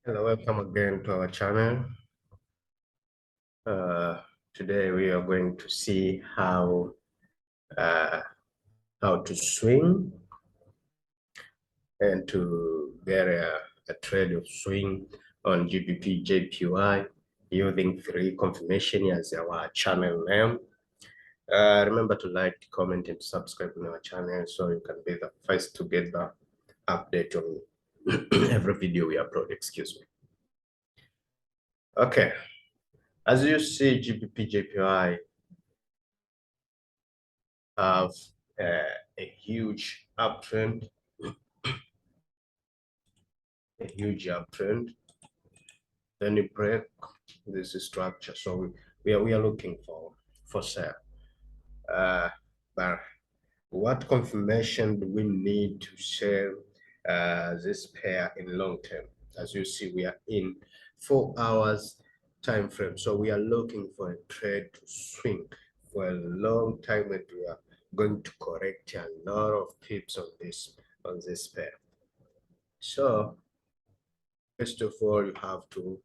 Hello, welcome again to our channel. Today we are going to see how to swing and to get a trade of swing on GBPJPY using free confirmation as our channel name. Remember to like, comment, and subscribe on our channel so you can be the first to get the update on every video we upload. Excuse me. Okay, as you see, GBPJPY have a huge uptrend, then you break this structure. So we are looking for sale. But what confirmation do we need to sell this pair in long term? As you see, we are in 4 hours time frame, so we are looking for a trade to swing for a long time, and we are going to correct a lot of pips on this pair. So first of all, you have to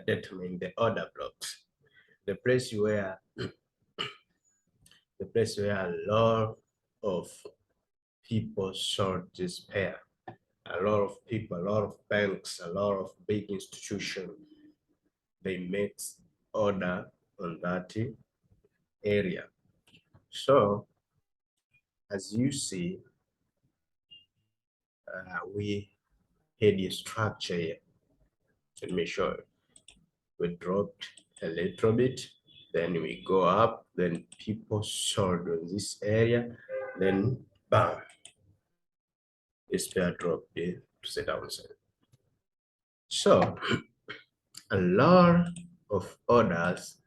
determine the order blocks, the place where a lot of people sold this pair. A lot of people, a lot of banks, a lot of big institutions, they make order on that area. So as you see, we had a structure here. Let me show you. We dropped a little bit, then we go up, then people sold on this area, then bam, this pair dropped to the downside. So a lot of orders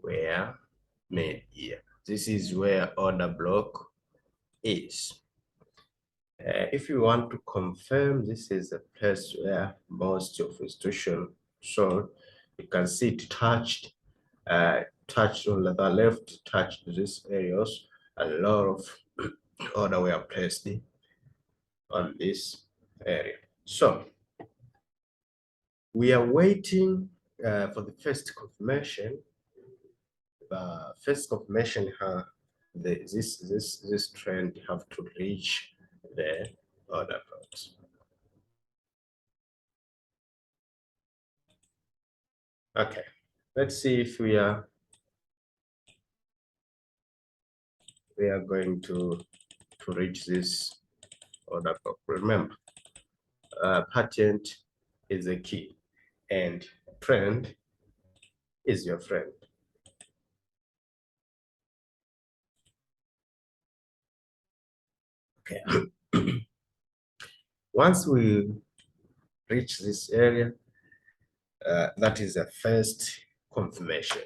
were made here. This is where order block is. If you want to confirm, this is a place where most of institutions sold. You can see it touched on the left, touched these areas. A lot of order were placed on this area. So we are waiting for the first confirmation. The first confirmation, this trend have to reach the order blocks. Okay, let's see if we are going to reach this order block. Remember, patent is the key, and trend is your friend. Okay. Once we reach this area, that is the first confirmation.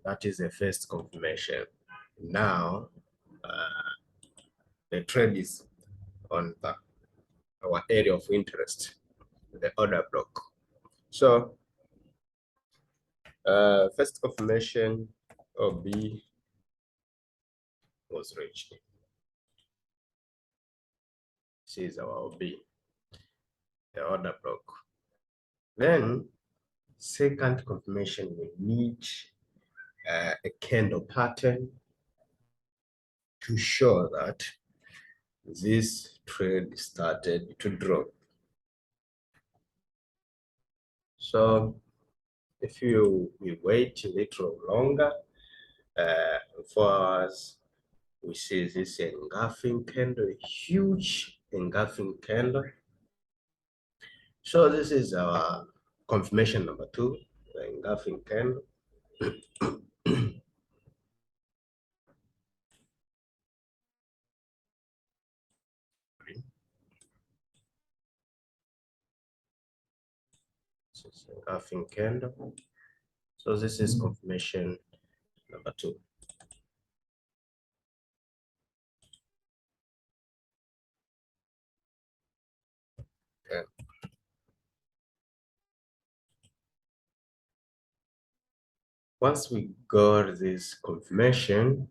That is the first confirmation. Now, the trend is on our area of interest, the order block. So, first confirmation of B was reached. This is our OB, the order block. Then, second confirmation, we need a candle pattern to show that this trade started to drop. So if we wait a little longer, 4 hours, we see this engulfing candle, a huge engulfing candle. So this is our confirmation number 2, the engulfing candle. This is engulfing candle. So this is confirmation number 2. Okay. Once we got this confirmation,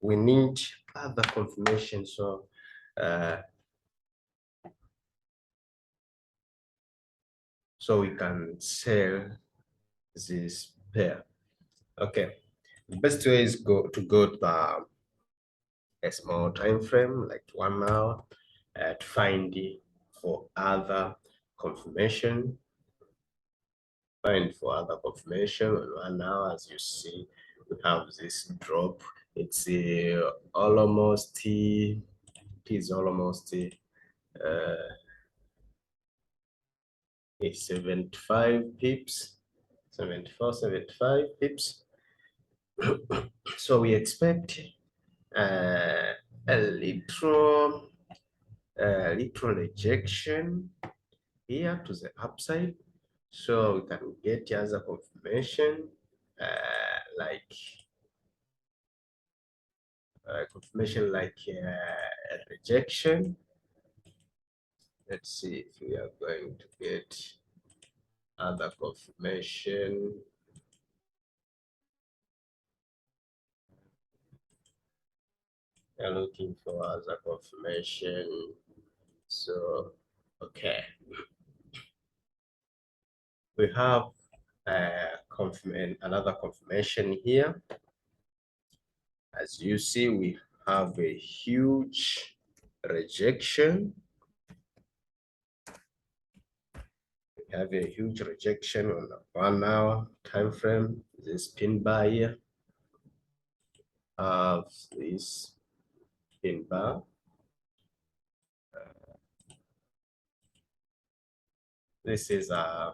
we need other confirmation. So so we can sell this pair. Okay, the best way is to go to a small time frame like 1 hour to find for other confirmation. Find for other confirmation on 1 hour. As you see, we have this drop. It's almost it is almost 75 pips, 74, 75 pips. So we expect a little rejection here to the upside, so we can get as a confirmation like a rejection. Let's see if we are going to get other confirmation. We are looking for other confirmation. So okay, we have another confirmation here. As you see, we have a huge rejection. We have a huge rejection on the 1 hour time frame. This pin bar here of this pin bar. This is the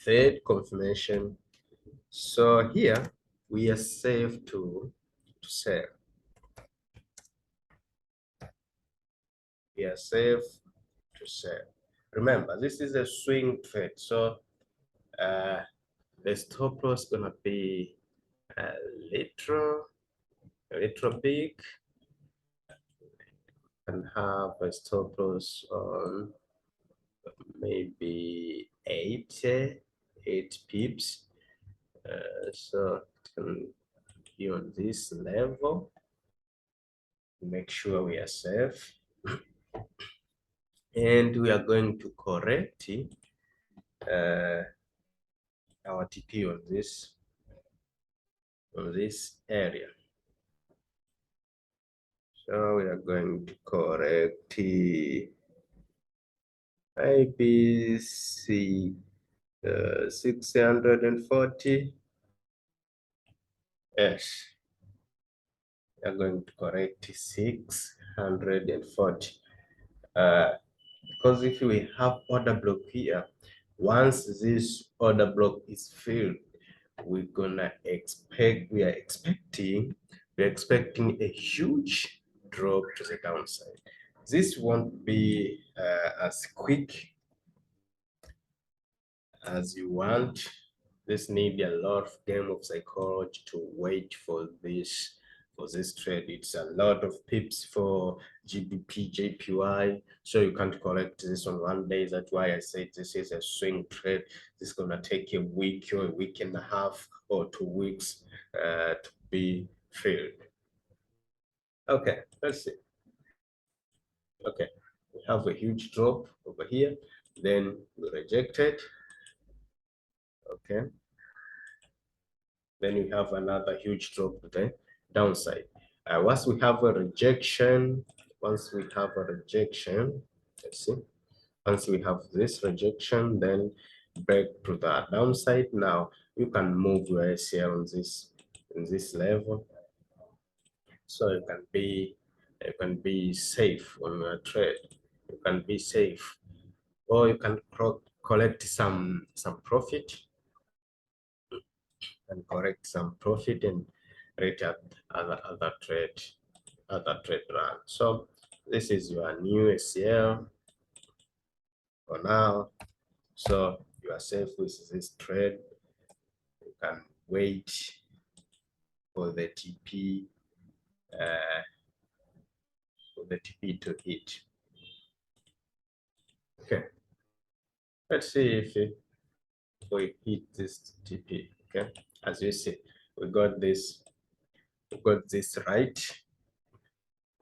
third confirmation. So here we are safe to sell. We are safe to sell. Remember, this is a swing trade, so the stop loss is gonna be a little big, and have a stop loss on maybe 8 pips. So it can be on this level. Make sure we are safe, and we are going to correct our TP on this area. So we are going to correct IPC 640. Yes, we are going to correct 640. Because if we have order block here, once this order block is filled, we are expecting a huge drop to the downside. This won't be as quick as you want. This need a lot of game of psychology to wait for this trade. It's a lot of pips for GBPJPY, so you can't correct this on 1 day. That's why I said this is a swing trade. This is gonna take a week or a week and a half or 2 weeks to be filled. Okay, let's see. Okay, we have a huge drop over here, then we reject it. Okay, then you have another huge drop to the downside. Once we have a rejection, let's see. Once we have this rejection, then break to the downside. Now you can move your ACL on this level, so you can be safe on your trade. You can be safe, or you can collect some profit and correct some profit and rate up other trade run. So this is your new ACL for now. So you are safe with this trade. You can wait for the TP to hit. Okay, let's see if we hit this TP. Okay, as you see, we got this right.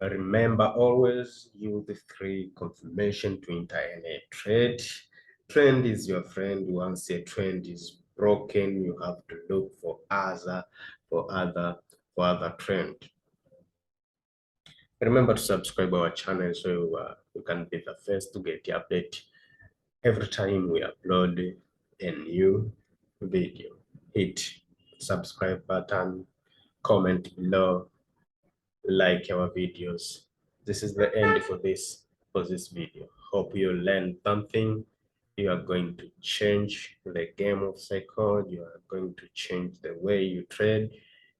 Remember, always use the 3 confirmation to enter any trade. Trend is your friend. Once a trend is broken, you have to look for other trend. Remember to subscribe our channel so you can be the first to get the update every time we upload a new video. Hit subscribe button, comment below, like our videos. This is the end for this video. Hope you learned something. You are going to change the game of cycle. You are going to change the way you trade,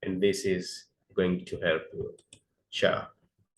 and this is going to help you. Ciao.